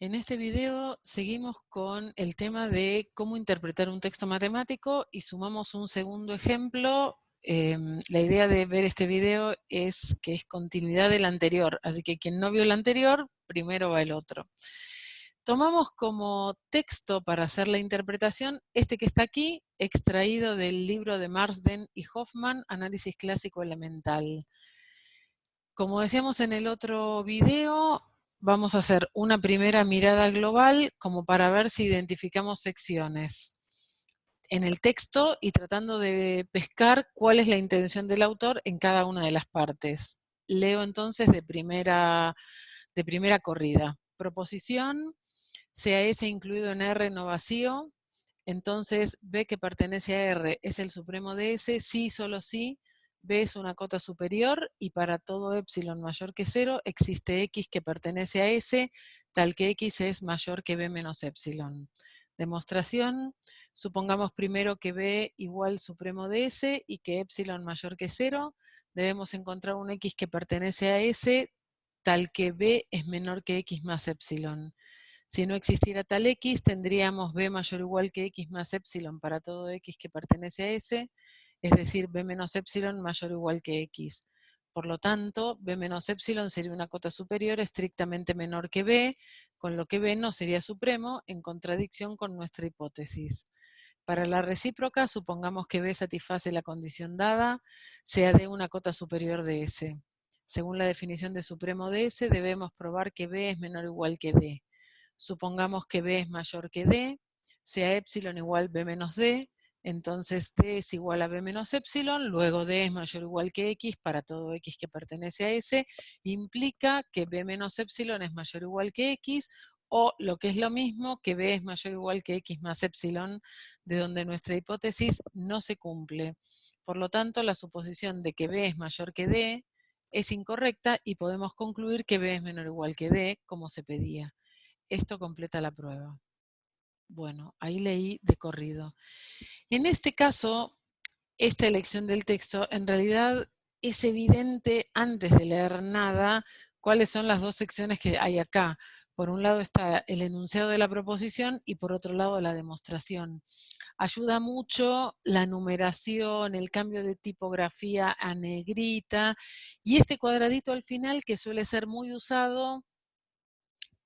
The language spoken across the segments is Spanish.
En este video seguimos con el tema de cómo interpretar un texto matemático y sumamos un segundo ejemplo. La idea de ver este video es que es continuidad del anterior, así que quien no vio el anterior, primero va el otro. Tomamos como texto para hacer la interpretación este que está aquí, extraído del libro de Marsden y Hoffman, Análisis Clásico Elemental. Como decíamos en el otro video, vamos a hacer una primera mirada global como para ver si identificamos secciones en el texto y tratando de pescar cuál es la intención del autor en cada una de las partes. Leo entonces de primera corrida. Proposición, sea S incluido en R no vacío, entonces B que pertenece a R es el supremo de S, sí, solo sí, B es una cota superior y para todo epsilon mayor que 0 existe X que pertenece a S, tal que X es mayor que B menos epsilon. Demostración, supongamos primero que B igual supremo de S y que epsilon mayor que 0, debemos encontrar un X que pertenece a S, tal que B es menor que X más epsilon. Si no existiera tal X, tendríamos B mayor o igual que X más epsilon para todo X que pertenece a S, es decir, B menos epsilon mayor o igual que X. Por lo tanto, B menos epsilon sería una cota superior estrictamente menor que B, con lo que B no sería supremo, en contradicción con nuestra hipótesis. Para la recíproca, supongamos que B satisface la condición dada, sea D una cota superior de S. Según la definición de supremo de S, debemos probar que B es menor o igual que D. Supongamos que B es mayor que D, sea epsilon igual B menos D, entonces D es igual a B menos epsilon, luego D es mayor o igual que X para todo X que pertenece a S, implica que B menos epsilon es mayor o igual que X, o lo que es lo mismo, que B es mayor o igual que X más epsilon, de donde nuestra hipótesis no se cumple. Por lo tanto, la suposición de que B es mayor que D es incorrecta y podemos concluir que B es menor o igual que D, como se pedía. Esto completa la prueba. Bueno, ahí leí de corrido. En este caso, esta elección del texto, en realidad es evidente antes de leer nada cuáles son las dos secciones que hay acá. Por un lado está el enunciado de la proposición y por otro lado la demostración. Ayuda mucho la numeración, el cambio de tipografía a negrita y este cuadradito al final que suele ser muy usado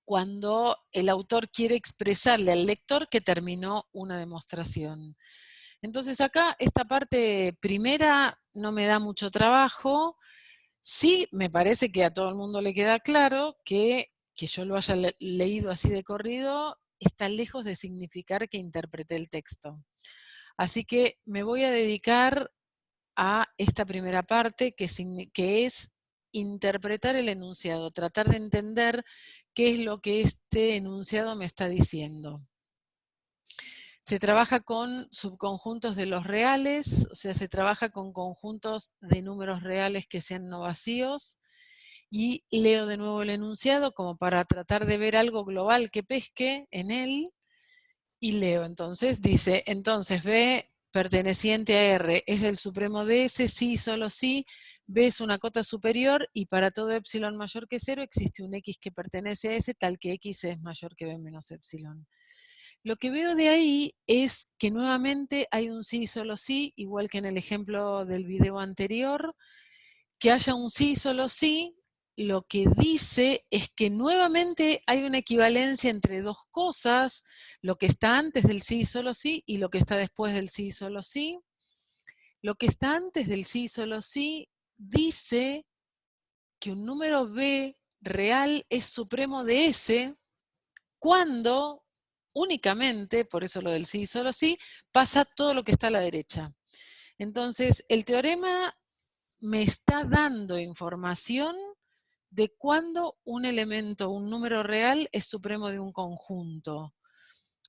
cuando el autor quiere expresarle al lector que terminó una demostración. Entonces acá esta parte primera no me da mucho trabajo. Sí me parece que a todo el mundo le queda claro que yo lo haya leído así de corrido está lejos de significar que interpreté el texto. Así que me voy a dedicar a esta primera parte que es interpretar el enunciado, tratar de entender qué es lo que este enunciado me está diciendo. Se trabaja con subconjuntos de los reales, o sea, se trabaja con conjuntos de números reales que sean no vacíos, y leo de nuevo el enunciado como para tratar de ver algo global que pesque en él, y leo entonces, dice, entonces B perteneciente a R es el supremo de S, sí, solo sí, B es una cota superior y para todo epsilon mayor que 0 existe un X que pertenece a S tal que X es mayor que B menos epsilon. Lo que veo de ahí es que nuevamente hay un sí, solo sí, igual que en el ejemplo del video anterior, que haya un sí, solo sí, lo que dice es que nuevamente hay una equivalencia entre dos cosas, lo que está antes del sí, solo sí, y lo que está después del sí, solo sí. Lo que está antes del sí, solo sí, dice que un número B real es supremo de S cuando únicamente, por eso lo del sí, solo sí, pasa todo lo que está a la derecha. Entonces, el teorema me está dando información de cuándo un elemento, un número real, es supremo de un conjunto.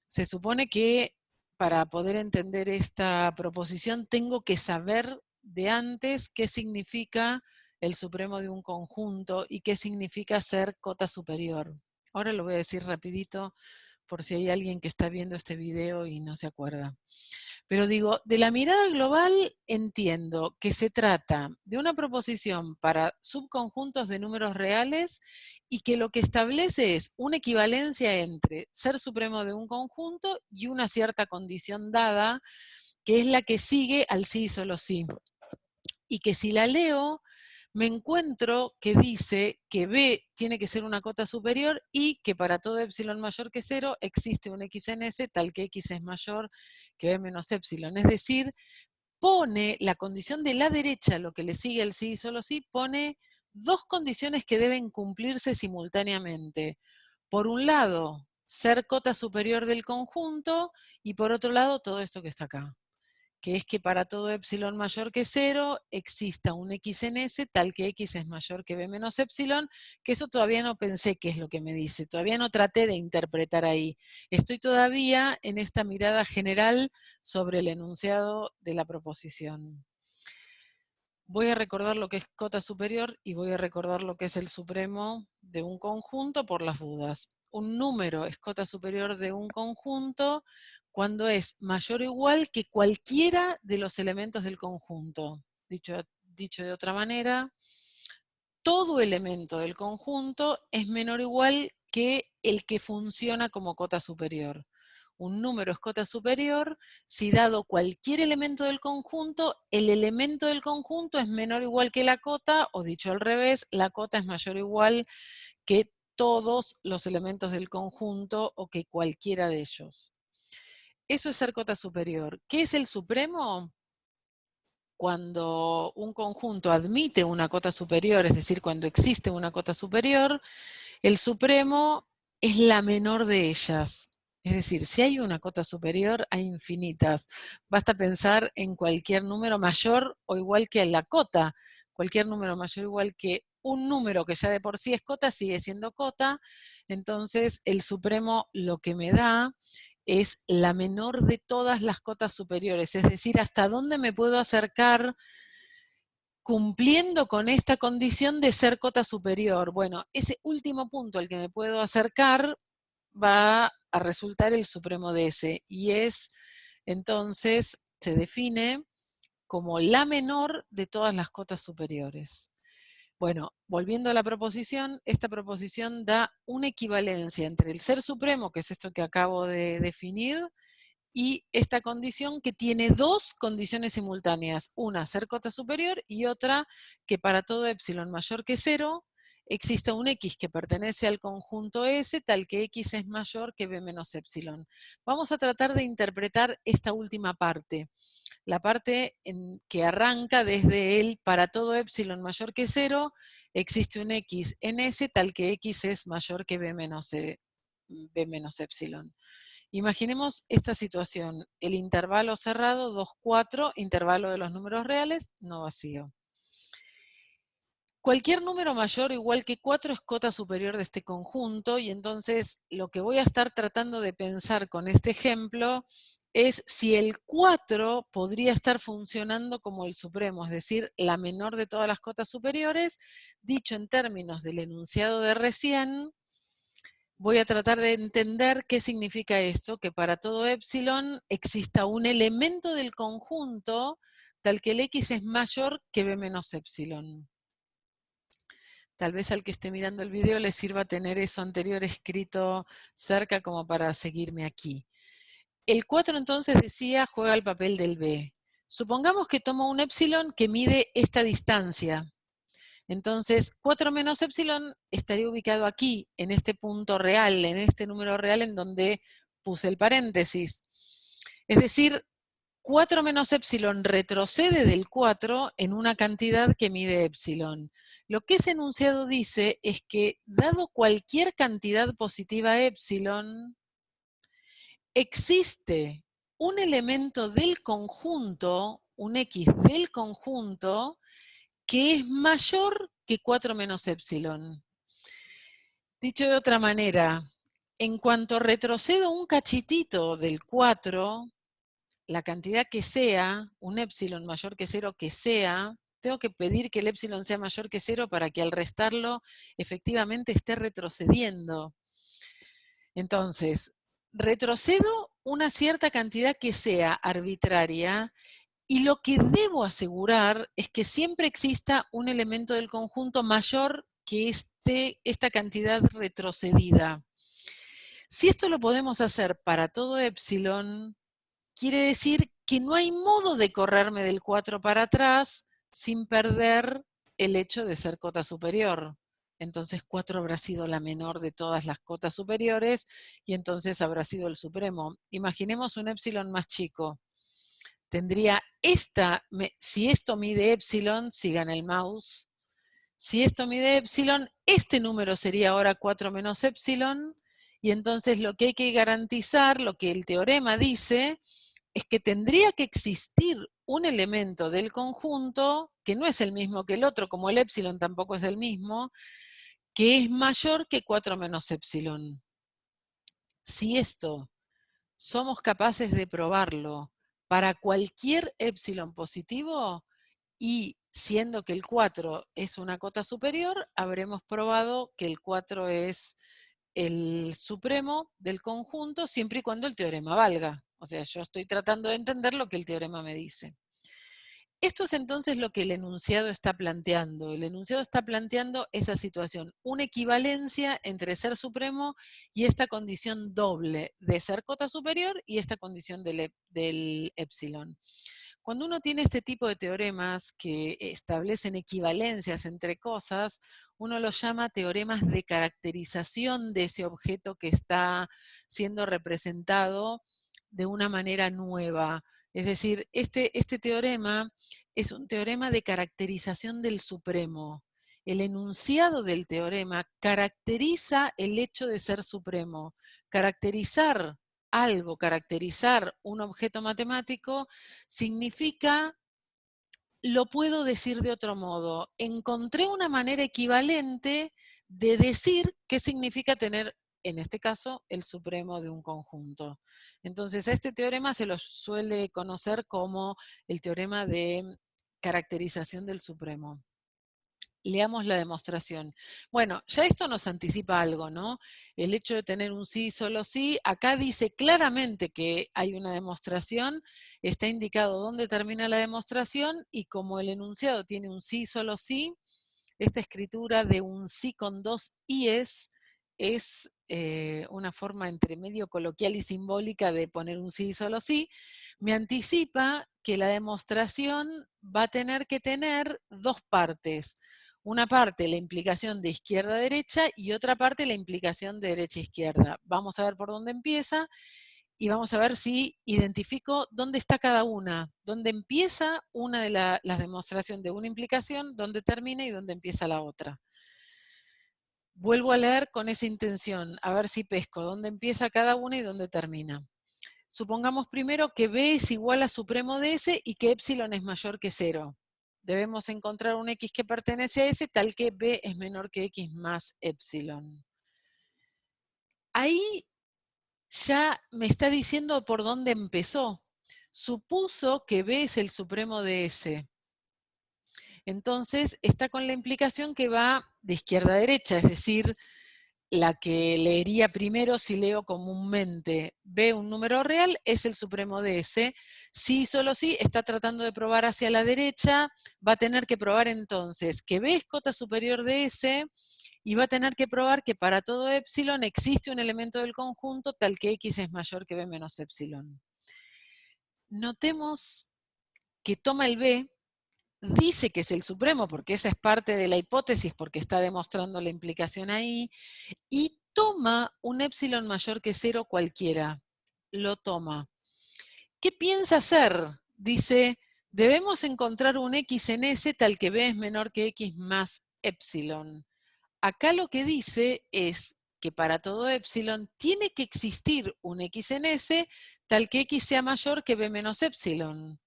Se supone que para poder entender esta proposición tengo que saber de antes qué significa el supremo de un conjunto y qué significa ser cota superior. Ahora lo voy a decir rapidito por si hay alguien que está viendo este video y no se acuerda. Pero digo, de la mirada global entiendo que se trata de una proposición para subconjuntos de números reales y que lo que establece es una equivalencia entre ser supremo de un conjunto y una cierta condición dada, que es la que sigue al sí y solo sí. Y que si la leo, me encuentro que dice que B tiene que ser una cota superior y que para todo epsilon mayor que 0 existe un x en S tal que x es mayor que B menos epsilon. Es decir, pone la condición de la derecha, lo que le sigue al sí y solo sí, pone dos condiciones que deben cumplirse simultáneamente. Por un lado, ser cota superior del conjunto y por otro lado, todo esto que está acá, que es que para todo epsilon mayor que 0 exista un x en S tal que x es mayor que b menos epsilon, que eso todavía no pensé qué es lo que me dice, todavía no traté de interpretar ahí. Estoy todavía en esta mirada general sobre el enunciado de la proposición. Voy a recordar lo que es cota superior y voy a recordar lo que es el supremo de un conjunto por las dudas. Un número es cota superior de un conjunto cuando es mayor o igual que cualquiera de los elementos del conjunto. Dicho de otra manera, todo elemento del conjunto es menor o igual que el que funciona como cota superior. Un número es cota superior si dado cualquier elemento del conjunto, el elemento del conjunto es menor o igual que la cota, o dicho al revés, la cota es mayor o igual que todos los elementos del conjunto o que cualquiera de ellos. Eso es ser cota superior. ¿Qué es el supremo? Cuando un conjunto admite una cota superior, es decir, cuando existe una cota superior, el supremo es la menor de ellas. Es decir, si hay una cota superior, hay infinitas. Basta pensar en cualquier número mayor o igual que la cota. Cualquier número mayor o igual que un número que ya de por sí es cota, sigue siendo cota. Entonces, el supremo lo que me da es la menor de todas las cotas superiores. Es decir, hasta dónde me puedo acercar cumpliendo con esta condición de ser cota superior. Bueno, ese último punto al que me puedo acercar va a resultar el supremo de ese, y es, entonces, se define como la menor de todas las cotas superiores. Bueno, volviendo a la proposición, esta proposición da una equivalencia entre el ser supremo, que es esto que acabo de definir, y esta condición que tiene dos condiciones simultáneas, una ser cota superior y otra que para todo epsilon mayor que 0 exista un x que pertenece al conjunto S tal que x es mayor que b menos epsilon. Vamos a tratar de interpretar esta última parte, la parte en que arranca desde el para todo epsilon mayor que 0 existe un x en S tal que x es mayor que b menos epsilon. Imaginemos esta situación, el intervalo cerrado 2, 4, intervalo de los números reales, no vacío. Cualquier número mayor o igual que 4 es cota superior de este conjunto, y entonces lo que voy a estar tratando de pensar con este ejemplo es si el 4 podría estar funcionando como el supremo, es decir, la menor de todas las cotas superiores. Dicho en términos del enunciado de recién, voy a tratar de entender qué significa esto, que para todo epsilon exista un elemento del conjunto tal que el x es mayor que b menos epsilon. Tal vez al que esté mirando el video le sirva tener eso anterior escrito cerca como para seguirme aquí. El 4 entonces decía juega el papel del b. Supongamos que tomo un epsilon que mide esta distancia. Entonces, 4 menos epsilon estaría ubicado aquí, en este punto real, en este número real en donde puse el paréntesis. Es decir, 4 menos epsilon retrocede del 4 en una cantidad que mide epsilon. Lo que ese enunciado dice es que, dado cualquier cantidad positiva epsilon, existe un elemento del conjunto, un x del conjunto, que es mayor que 4 menos epsilon. Dicho de otra manera, en cuanto retrocedo un cachitito del 4, la cantidad que sea, un epsilon mayor que 0 que sea, tengo que pedir que el epsilon sea mayor que 0 para que al restarlo efectivamente esté retrocediendo. Entonces, retrocedo una cierta cantidad que sea arbitraria, y lo que debo asegurar es que siempre exista un elemento del conjunto mayor que esta cantidad retrocedida. Si esto lo podemos hacer para todo epsilon, quiere decir que no hay modo de correrme del 4 para atrás sin perder el hecho de ser cota superior. Entonces 4 habrá sido la menor de todas las cotas superiores y entonces habrá sido el supremo. Imaginemos un epsilon más chico. Tendría si esto mide epsilon, sigan el mouse, si esto mide epsilon, este número sería ahora 4 menos epsilon, y entonces lo que hay que garantizar, lo que el teorema dice, es que tendría que existir un elemento del conjunto, que no es el mismo que el otro, como el epsilon tampoco es el mismo, que es mayor que 4 menos epsilon. Si esto somos capaces de probarlo para cualquier epsilon positivo, y siendo que el 4 es una cota superior, habremos probado que el 4 es el supremo del conjunto siempre y cuando el teorema valga. O sea, yo estoy tratando de entender lo que el teorema me dice. Esto es entonces lo que el enunciado está planteando. El enunciado está planteando esa situación, una equivalencia entre ser supremo y esta condición doble de ser cota superior y esta condición del epsilon. Cuando uno tiene este tipo de teoremas que establecen equivalencias entre cosas, uno los llama teoremas de caracterización de ese objeto que está siendo representado de una manera nueva. Es decir, este teorema es un teorema de caracterización del supremo. El enunciado del teorema caracteriza el hecho de ser supremo. Caracterizar algo, caracterizar un objeto matemático, significa, lo puedo decir de otro modo, encontré una manera equivalente de decir qué significa tener, en este caso, el supremo de un conjunto. Entonces, a este teorema se lo suele conocer como el teorema de caracterización del supremo. Leamos la demostración. Bueno, ya esto nos anticipa algo, ¿no? El hecho de tener un sí, solo sí, acá dice claramente que hay una demostración, está indicado dónde termina la demostración y como el enunciado tiene un sí, solo sí, esta escritura de un sí con dos íes es una forma entre medio coloquial y simbólica de poner un sí, solo sí, me anticipa que la demostración va a tener que tener dos partes. Una parte, la implicación de izquierda a derecha, y otra parte, la implicación de derecha a izquierda. Vamos a ver por dónde empieza y vamos a ver si identifico dónde está cada una, dónde empieza una de las demostraciones de una implicación, dónde termina y dónde empieza la otra. Vuelvo a leer con esa intención, a ver si pesco dónde empieza cada una y dónde termina. Supongamos primero que B es igual a supremo de S y que epsilon es mayor que 0. Debemos encontrar un X que pertenece a S tal que B es menor que X más epsilon. Ahí ya me está diciendo por dónde empezó. Supuso que B es el supremo de S. Entonces está con la implicación que va de izquierda a derecha, es decir, la que leería primero si leo comúnmente B un número real es el supremo de S. Si solo si está tratando de probar hacia la derecha, va a tener que probar entonces que B es cota superior de S y va a tener que probar que para todo epsilon existe un elemento del conjunto tal que X es mayor que B menos epsilon. Notemos que toma el B, dice que es el supremo porque esa es parte de la hipótesis porque está demostrando la implicación ahí, y toma un epsilon mayor que 0 cualquiera. Lo toma. ¿Qué piensa hacer? Dice, debemos encontrar un X en S tal que B es menor que X más epsilon. Acá lo que dice es que para todo epsilon tiene que existir un X en S tal que X sea mayor que B menos epsilon.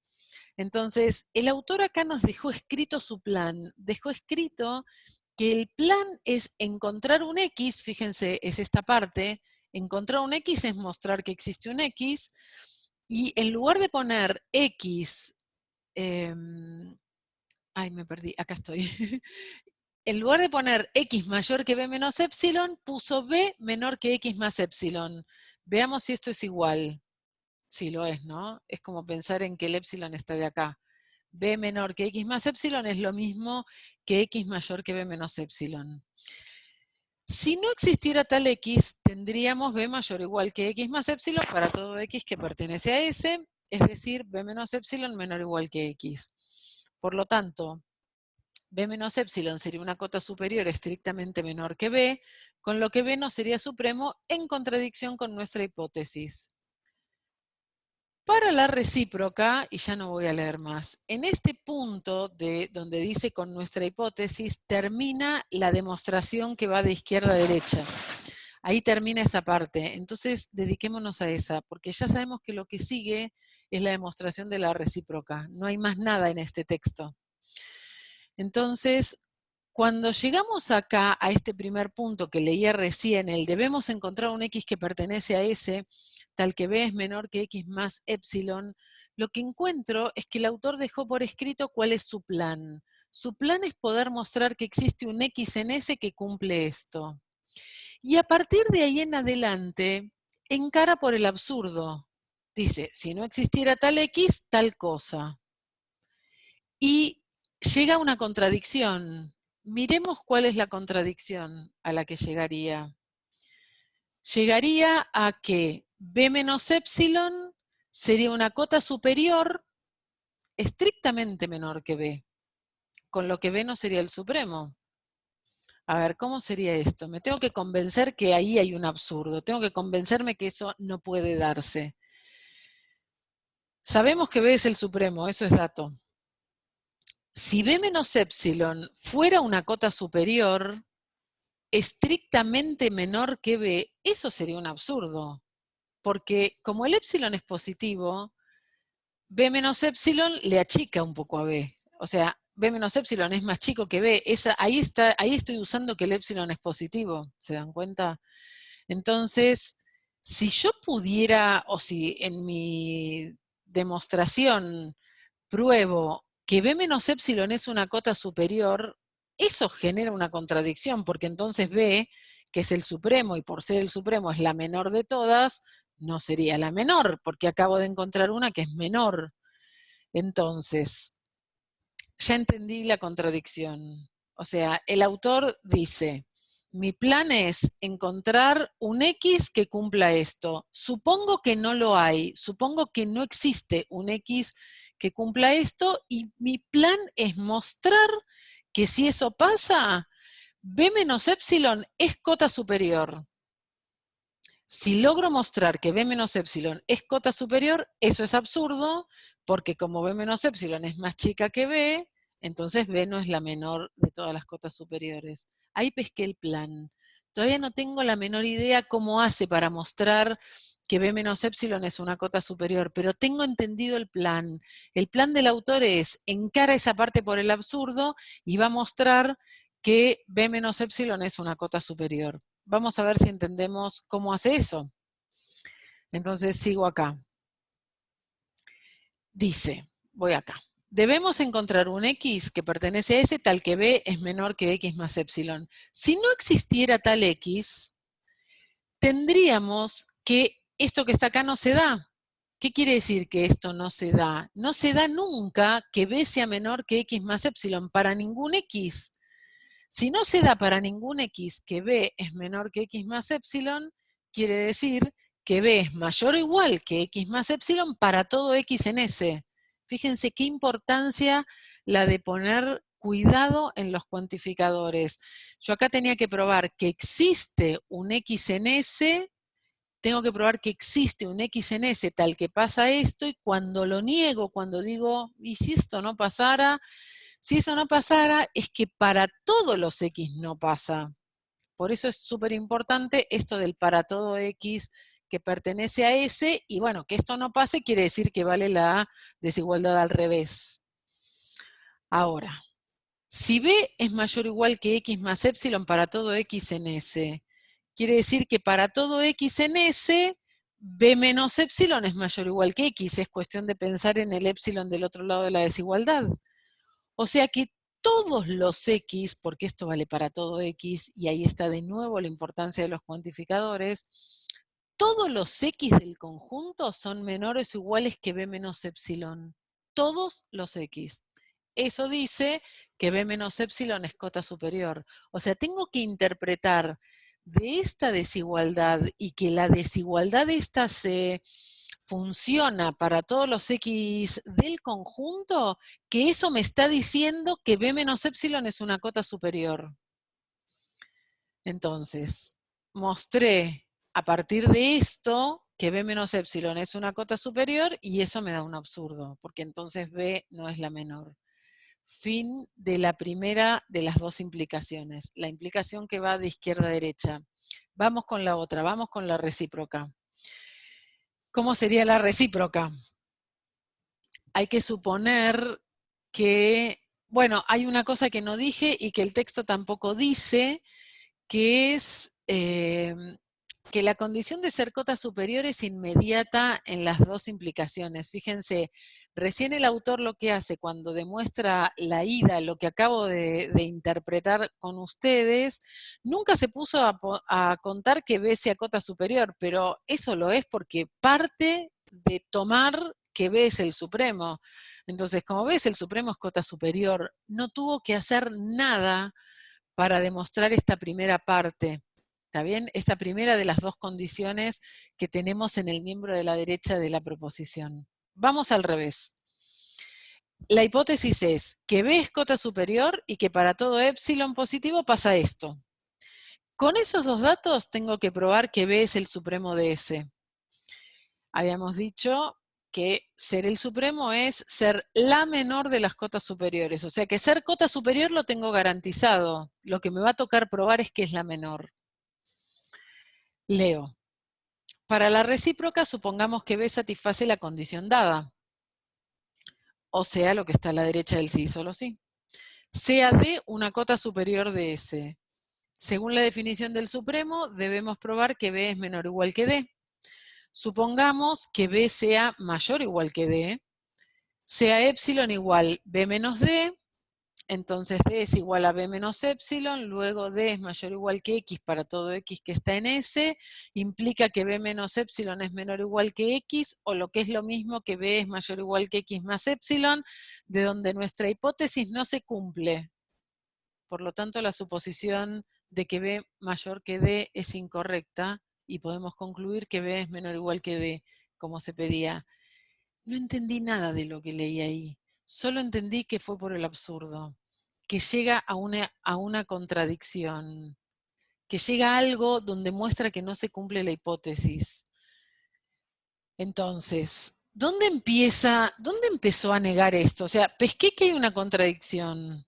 Entonces, el autor acá nos dejó escrito su plan, dejó escrito que el plan es encontrar un X, fíjense, es esta parte, encontrar un X es mostrar que existe un X, y en lugar de poner X, ay, me perdí, acá estoy. En lugar de poner X mayor que B menos epsilon, puso B menor que X más epsilon. Veamos si esto es igual. Sí lo es, ¿no? Es como pensar en que el épsilon está de acá. B menor que X más épsilon es lo mismo que X mayor que B menos épsilon. Si no existiera tal X, tendríamos B mayor o igual que X más épsilon para todo X que pertenece a S, es decir, B menos épsilon menor o igual que X. Por lo tanto, B menos épsilon sería una cota superior estrictamente menor que B, con lo que B no sería supremo en contradicción con nuestra hipótesis. Para la recíproca, y ya no voy a leer más, en este punto de donde dice con nuestra hipótesis, termina la demostración que va de izquierda a derecha. Ahí termina esa parte. Entonces, dediquémonos a esa, porque ya sabemos que lo que sigue es la demostración de la recíproca. No hay más nada en este texto. Entonces, cuando llegamos acá a este primer punto que leía recién, el debemos encontrar un X que pertenece a S, tal que B es menor que X más épsilon, lo que encuentro es que el autor dejó por escrito cuál es su plan. Su plan es poder mostrar que existe un X en S que cumple esto. Y a partir de ahí en adelante, encara por el absurdo. Dice, si no existiera tal X, tal cosa. Y llega una contradicción. Miremos cuál es la contradicción a la que llegaría. Llegaría a que B menos épsilon sería una cota superior estrictamente menor que B, con lo que B no sería el supremo. A ver, ¿cómo sería esto? Me tengo que convencer que ahí hay un absurdo, tengo que convencerme que eso no puede darse. Sabemos que B es el supremo, eso es dato. Si B menos épsilon fuera una cota superior, estrictamente menor que B, eso sería un absurdo. Porque como el épsilon es positivo, B menos épsilon le achica un poco a B. O sea, B menos épsilon es más chico que B. Ahí estoy usando que el épsilon es positivo. ¿Se dan cuenta? Entonces, si yo pudiera, o si en mi demostración pruebo que B menos épsilon es una cota superior, eso genera una contradicción, porque entonces B, que es el supremo, y por ser el supremo es la menor de todas, no sería la menor, porque acabo de encontrar una que es menor. Entonces, ya entendí la contradicción. O sea, el autor dice, mi plan es encontrar un X que cumpla esto. Supongo que no lo hay, supongo que no existe un X que cumpla esto y mi plan es mostrar que si eso pasa, B menos épsilon es cota superior. Si logro mostrar que B menos épsilon es cota superior, eso es absurdo, porque como B menos épsilon es más chica que B, entonces B no es la menor de todas las cotas superiores. Ahí pesqué el plan. Todavía no tengo la menor idea cómo hace para mostrar que B menos épsilon es una cota superior, pero tengo entendido el plan. El plan del autor es, encara esa parte por el absurdo y va a mostrar que B menos épsilon es una cota superior. Vamos a ver si entendemos cómo hace eso. Entonces sigo acá. Dice, voy acá. Debemos encontrar un X que pertenece a S tal que B es menor que X más épsilon. Si no existiera tal X, tendríamos que esto que está acá no se da. ¿Qué quiere decir que esto no se da? No se da nunca que B sea menor que X más épsilon para ningún X. Si no se da para ningún X que B es menor que X más épsilon, quiere decir que B es mayor o igual que X más épsilon para todo X en S. Fíjense qué importancia la de poner cuidado en los cuantificadores. Yo acá tenía que probar que existe un X en S, tengo que probar que existe un X en S tal que pasa esto, y cuando lo niego, cuando digo, ¿y si esto no pasara? Si eso no pasara, es que para todos los X no pasa. Por eso es súper importante esto del para todo X que pertenece a S, y bueno, que esto no pase quiere decir que vale la desigualdad al revés. Ahora, si B es mayor o igual que X más épsilon para todo X en S, quiere decir que para todo X en S, B menos épsilon es mayor o igual que X. Es cuestión de pensar en el épsilon del otro lado de la desigualdad. O sea que todos los X, porque esto vale para todo X, y ahí está de nuevo la importancia de los cuantificadores, todos los X del conjunto son menores o iguales que B menos epsilon. Todos los X. Eso dice que B menos epsilon es cota superior. O sea, tengo que interpretar de esta desigualdad y que la desigualdad esta se funciona para todos los X del conjunto, que eso me está diciendo que B menos epsilon es una cota superior. Entonces, mostré a partir de esto que B menos epsilon es una cota superior y eso me da un absurdo, porque entonces B no es la menor. Fin de la primera de las dos implicaciones, la implicación que va de izquierda a derecha. Vamos con la otra, vamos con la recíproca. ¿Cómo sería la recíproca? Hay que suponer que, bueno, hay una cosa que no dije y que el texto tampoco dice, que es que la condición de ser cota superior es inmediata en las dos implicaciones. Fíjense, recién el autor lo que hace cuando demuestra la ida, lo que acabo de interpretar con ustedes, nunca se puso a contar que B sea cota superior, pero eso lo es porque parte de tomar que B es el supremo. Entonces, como B es el supremo, es cota superior. No tuvo que hacer nada para demostrar esta primera parte. ¿Está bien? Esta primera de las dos condiciones que tenemos en el miembro de la derecha de la proposición. Vamos al revés. La hipótesis es que B es cota superior y que para todo epsilon positivo pasa esto. Con esos dos datos tengo que probar que B es el supremo de S. Habíamos dicho que ser el supremo es ser la menor de las cotas superiores. O sea que ser cota superior lo tengo garantizado. Lo que me va a tocar probar es que es la menor. Leo. Para la recíproca, supongamos que B satisface la condición dada. O sea, lo que está a la derecha del sí, solo sí. Sea D una cota superior de S. Según la definición del supremo, debemos probar que B es menor o igual que D. Supongamos que B sea mayor o igual que D, sea epsilon igual B menos D, entonces D es igual a B menos epsilon, luego D es mayor o igual que X para todo X que está en S, implica que B menos epsilon es menor o igual que X, o lo que es lo mismo que B es mayor o igual que X más epsilon, de donde nuestra hipótesis no se cumple. Por lo tanto, la suposición de que B mayor que D es incorrecta y podemos concluir que B es menor o igual que D, como se pedía. No entendí nada de lo que leí ahí. Solo entendí que fue por el absurdo, que llega a una contradicción, que llega a algo donde muestra que no se cumple la hipótesis. Entonces, ¿dónde empezó a negar esto? O sea, pesqué que hay una contradicción.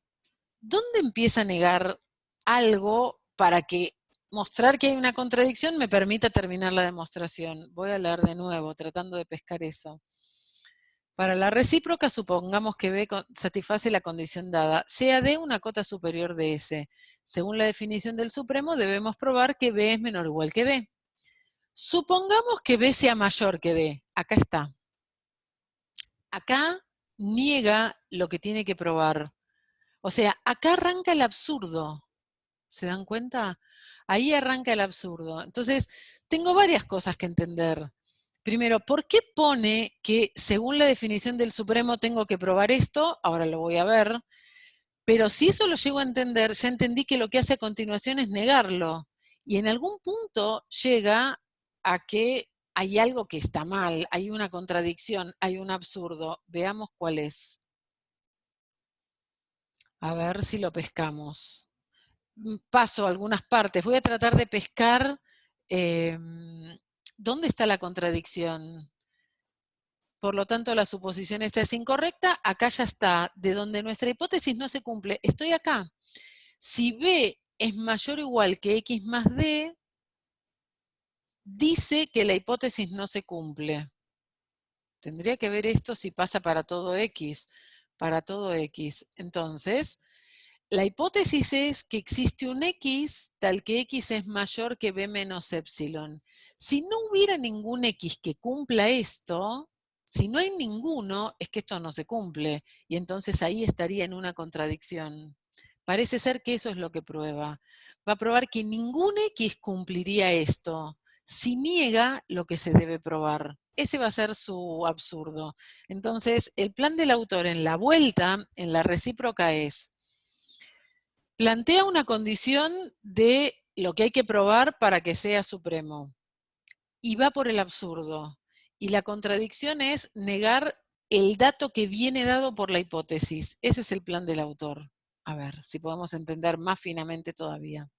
¿Dónde empieza a negar algo para que mostrar que hay una contradicción me permita terminar la demostración? Voy a leer de nuevo, tratando de pescar eso. Para la recíproca, supongamos que B satisface la condición dada, sea D una cota superior de S. Según la definición del supremo, debemos probar que B es menor o igual que D. Supongamos que B sea mayor que D. Acá está. Acá niega lo que tiene que probar. O sea, acá arranca el absurdo. ¿Se dan cuenta? Ahí arranca el absurdo. Entonces, tengo varias cosas que entender. Primero, ¿por qué pone que según la definición del Supremo tengo que probar esto? Ahora lo voy a ver. Pero si eso lo llego a entender, ya entendí que lo que hace a continuación es negarlo. Y en algún punto llega a que hay algo que está mal, hay una contradicción, hay un absurdo. Veamos cuál es. A ver si lo pescamos. Paso algunas partes. Voy a tratar de pescar dónde está la contradicción. Por lo tanto, la suposición esta es incorrecta. Acá ya está. De donde nuestra hipótesis no se cumple. Estoy acá. Si B es mayor o igual que X más D, dice que la hipótesis no se cumple. Tendría que ver esto si pasa para todo X. Para todo X. Entonces, la hipótesis es que existe un X tal que X es mayor que B menos epsilon. Si no hubiera ningún X que cumpla esto, si no hay ninguno, es que esto no se cumple. Y entonces ahí estaría en una contradicción. Parece ser que eso es lo que prueba. Va a probar que ningún X cumpliría esto. si niega lo que se debe probar. Ese va a ser su absurdo. Entonces, el plan del autor en la vuelta, en la recíproca es, plantea una condición de lo que hay que probar para que sea supremo. Y va por el absurdo. Y la contradicción es negar el dato que viene dado por la hipótesis. Ese es el plan del autor. A ver, si podemos entender más finamente todavía.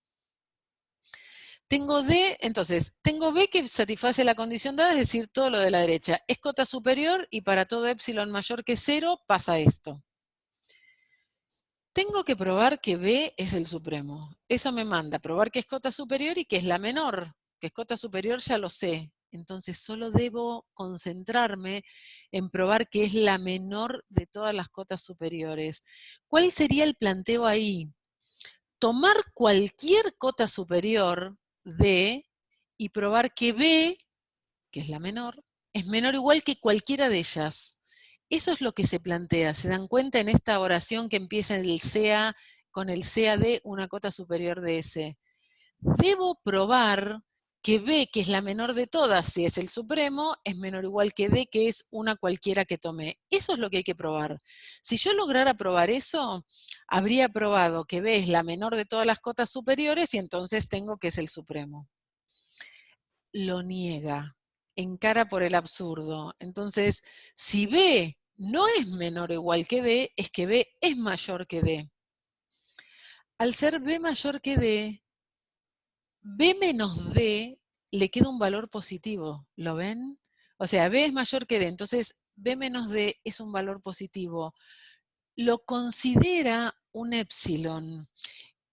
Tengo D, entonces, tengo B que satisface la condición dada, es decir, todo lo de la derecha. Es cota superior y para todo epsilon mayor que 0 pasa esto. Tengo que probar que B es el supremo. Eso me manda a probar que es cota superior y que es la menor. Que es cota superior ya lo sé. Entonces solo debo concentrarme en probar que es la menor de todas las cotas superiores. ¿Cuál sería el planteo ahí? Tomar cualquier cota superior D y probar que B, que es la menor, es menor o igual que cualquiera de ellas. Eso es lo que se plantea. ¿Se dan cuenta en esta oración que empieza en el sea, con el sea de una cota superior de S? Debo probar que B, que es la menor de todas, si es el supremo, es menor o igual que D, que es una cualquiera que tomé. Eso es lo que hay que probar. Si yo lograra probar eso, habría probado que B es la menor de todas las cotas superiores y entonces tengo que es el supremo. Lo niega, encara por el absurdo. Entonces, si B no es menor o igual que D, es que B es mayor que D. Al ser B mayor que D, B menos D le queda un valor positivo, ¿lo ven? O sea, B es mayor que D, entonces B menos D es un valor positivo. Lo considera un epsilon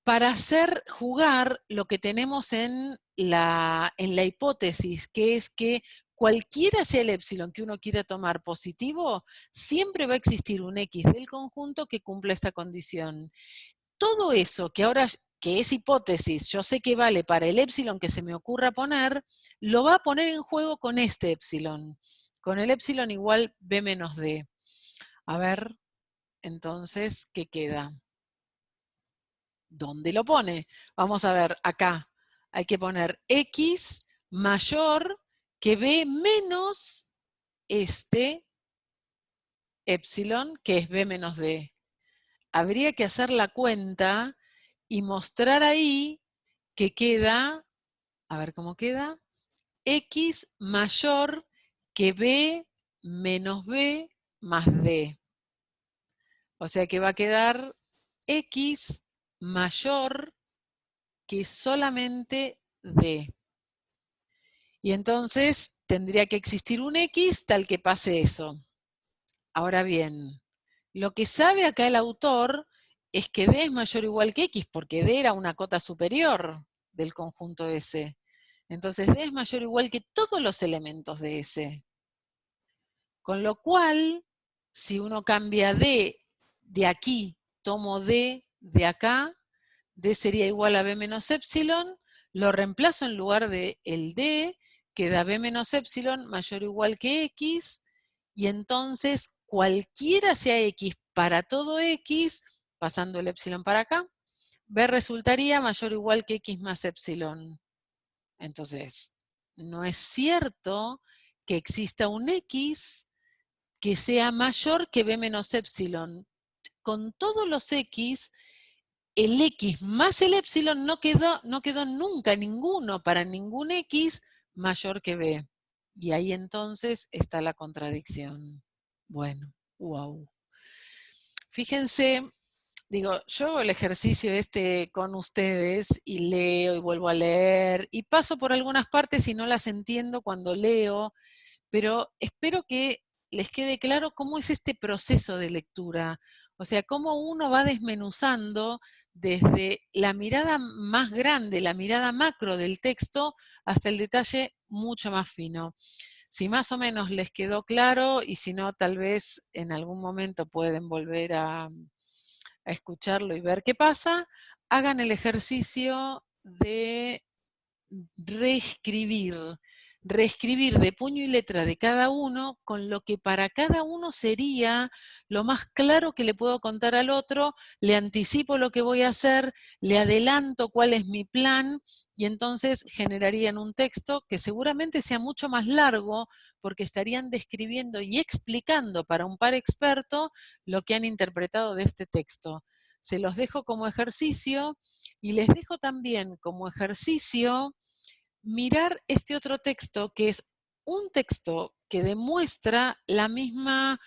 para hacer jugar lo que tenemos en la hipótesis, que es que cualquiera sea el epsilon que uno quiera tomar positivo, siempre va a existir un X del conjunto que cumpla esta condición. Todo eso que ahora, que es hipótesis, yo sé que vale para el epsilon que se me ocurra poner, lo va a poner en juego con este epsilon, con el epsilon igual B menos D. A ver, entonces, ¿qué queda? ¿Dónde lo pone? Vamos a ver, acá hay que poner X mayor que B menos este epsilon, que es B menos D. Habría que hacer la cuenta y mostrar ahí que queda, a ver cómo queda, X mayor que B menos B más D. O sea que va a quedar X mayor que solamente D. Y entonces tendría que existir un X tal que pase eso. Ahora bien, lo que sabe acá el autor es que D es mayor o igual que X, porque D era una cota superior del conjunto S. Entonces D es mayor o igual que todos los elementos de S. Con lo cual, si uno cambia D de aquí, tomo D de acá, D sería igual a B menos epsilon, lo reemplazo en lugar de el D, queda B menos epsilon mayor o igual que X, y entonces cualquiera sea X para todo X, pasando el epsilon para acá, B resultaría mayor o igual que X más epsilon. Entonces, no es cierto que exista un X que sea mayor que B menos epsilon. Con todos los X, el X más el epsilon no quedó nunca ninguno para ningún X mayor que B. Y ahí entonces está la contradicción. Bueno, wow. Fíjense, digo, yo hago el ejercicio este con ustedes y leo y vuelvo a leer y paso por algunas partes y no las entiendo cuando leo, pero espero que les quede claro cómo es este proceso de lectura. O sea, cómo uno va desmenuzando desde la mirada más grande, la mirada macro del texto, hasta el detalle mucho más fino. Si más o menos les quedó claro y si no, tal vez en algún momento pueden volver a escucharlo y ver qué pasa, hagan el ejercicio de reescribir de puño y letra de cada uno con lo que para cada uno sería lo más claro que le puedo contar al otro, le anticipo lo que voy a hacer, le adelanto cuál es mi plan y entonces generarían un texto que seguramente sea mucho más largo porque estarían describiendo y explicando para un par experto lo que han interpretado de este texto. Se los dejo como ejercicio y les dejo también como ejercicio mirar este otro texto, que es un texto que demuestra la misma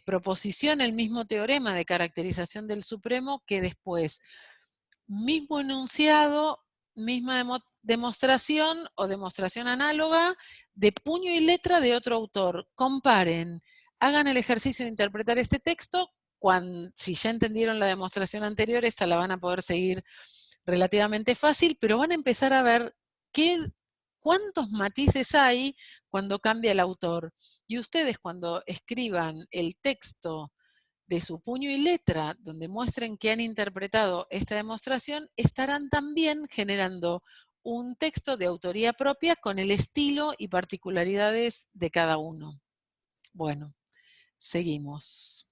proposición, el mismo teorema de caracterización del Supremo, que después, mismo enunciado, misma demostración o demostración análoga de puño y letra de otro autor. Comparen, hagan el ejercicio de interpretar este texto. Si ya entendieron la demostración anterior, esta la van a poder seguir relativamente fácil, pero van a empezar a ver cuántos matices hay cuando cambia el autor. Y ustedes cuando escriban el texto de su puño y letra, donde muestren que han interpretado esta demostración, estarán también generando un texto de autoría propia con el estilo y particularidades de cada uno. Bueno, seguimos.